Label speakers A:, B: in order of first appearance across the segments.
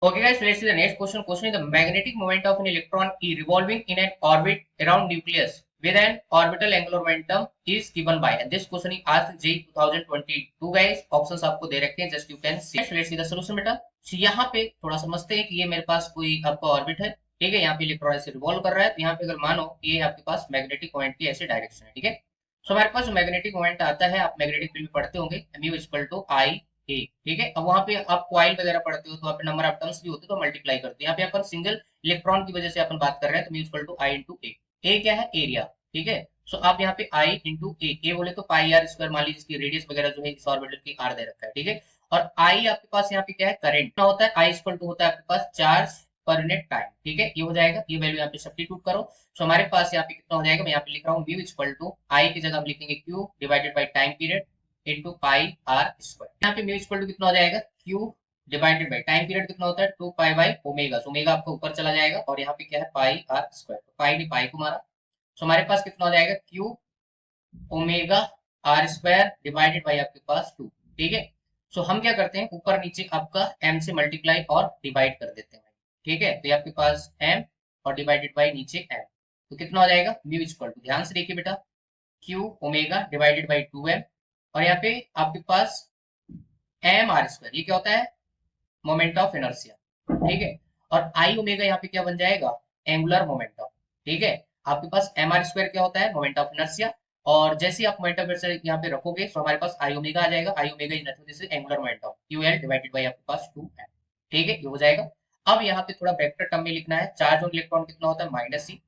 A: Okay, guys, let's see the next question. Question is the magnetic moment of an electron is revolving in an orbit around nucleus with an orbital angular momentum is given by. And this question is asked J 2022, guys. Options आपको दे रखे हैं, just you can see. Let's see the solution बेटा. So यहाँ पे थोड़ा समझते हैं कि ये मेरे पास कोई आपका ऑर्बिट है, ठीक है. यहाँ पे इलेक्ट्रॉन ऐसे रिवॉल्व कर रहा है, तो यहाँ पे अगर मानो ये आपके पास मैग्नेटिक मोमेंट की ऐसे डायरेक्शन है, ठीक है. सो हमारे पास जो मैग्नेटिक मोमेंट आता है, आप मैग्नेटिक फील्ड में पढ़ते होंगे, म्यू इक्वल टू आई ए, ठीक है. अब वहां पे आप कॉइल वगैरह पढ़ते हो तो वहाँ पे नंबर ऑफ टर्न्स भी होते हैं तो मल्टीप्लाई करते हैं. यहाँ पे अपन सिंगल इलेक्ट्रॉन की वजह से अपन बात कर रहे हैं, तो mu equal to I into A. A क्या है? एरिया, ठीक है. सो आप यहाँ पे आई इंटू ए, ए बोले तो पाई आर स्क्वायर, मान लीजिए इसकी रेडियस वगैरह जो है इस ऑर्बिटल की आर दे रखा है, ठीक है. और आई आपके पास यहाँ पे क्या है? करंट होता है. आई इक्वल टू होता है आपके पास चार्ज पर यूनिट टाइम, ठीक है. ये हो जाएगा, ये वैल्यू यहाँ पे सब्स्टिट्यूट करो. सो हमारे पास यहाँ पे कितना हो जाएगा? मैं यहाँ पे लिख रहा हूँ म्यू इक्वल टू आई की जगह हम लिखेंगे Q divided by time period into pi r square. यहाँ पे म्यू इक्वल टू कितना हो जाएगा? Q divided by time period कितना होता है? 2 पाई बाई ओमेगा. ओमेगा आपको ऊपर चला जाएगा और यहाँ पे क्या है? पाई आर स्क्वायर. तो पाई ने पाई को मारा. सो हमारे पास कितना हो जाएगा? Q omega r square divided by आपके पास 2, ठीक है. सो हम क्या करते हैं, ऊपर नीचे आपका m से मल्टीप्लाई और डिवाइड कर देते हैं, ठीक है. तो ये आपके पास m और डिवाइडेड बाई नीचे m, तो कितना हो जाएगा? म्यू इक्वल टू, ध्यान से देखिए बेटा, Q omega divided by 2m, और यहाँ पे आपके पास एम आर स्क्वायर, ये क्या होता है? मोमेंट ऑफ इनर्शिया, ठीक है. और आई ओमेगा यहाँ पे क्या बन जाएगा? एंगुलर मोमेंटम, ठीक है. आपके पास एम आर स्क्वायर क्या होता है? Moment of inertia. और जैसे ही आप मोमेंट ऑफ इनर्शिया यहाँ पे रखोगे तो हमारे पास आई ओमेगा आ जाएगा. I omega is nothing this angular momentum, Q L divided by आपके पास 2m, ठीक है. ये हो जाएगा. अब यहाँ पे थोड़ा वेक्टर टर्म में लिखना है. चार्ज ऑन इलेक्ट्रॉन कितना होता है? Minus C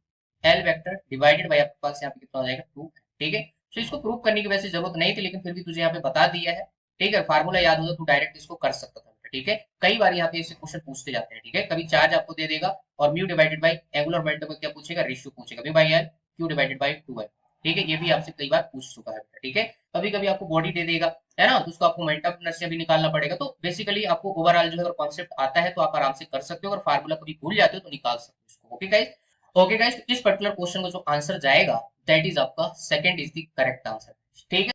A: L vector divided by आपके पास यहाँ पे कितना हो जाएगा? 2m, ठीक है. तो इसको प्रूव करने की वैसे जरूरत नहीं थी, लेकिन फिर भी तुझे यहाँ पे बता दिया है, ठीक है. फार्मूला याद हो तो तू डायरेक्ट इसको कर सकता था, ठीक है. कई बार यहाँ पे ऐसे क्वेश्चन पूछते जाते हैं, ठीक है. कभी चार्ज आपको दे देगा और mu divided by angular momentum को क्या पूछेगा? रेशियो पूछेगा, mu by L Q divided by 2m, ठीक है. ये भी आपसे कई बार पूछ चुका है, ठीक है. कभी कभी आपको बॉडी दे देगा, है ना, तो उसको आपको मोमेंटम ऑफ इनर्शिया भी निकालना पड़ेगा. तो बेसिकली आपको ओवरऑल जो है कॉन्सेप्ट आता है तो आप आराम से कर सकते हो, और फार्मूला कभी भूल जाते हो तो निकाल सकते हो उसको. ओके गाइस, ओके गाइस, इस पर्टिकुलर क्वेश्चन का जो आंसर जाएगा दैट इज आपका second is the correct answer, ठीक है.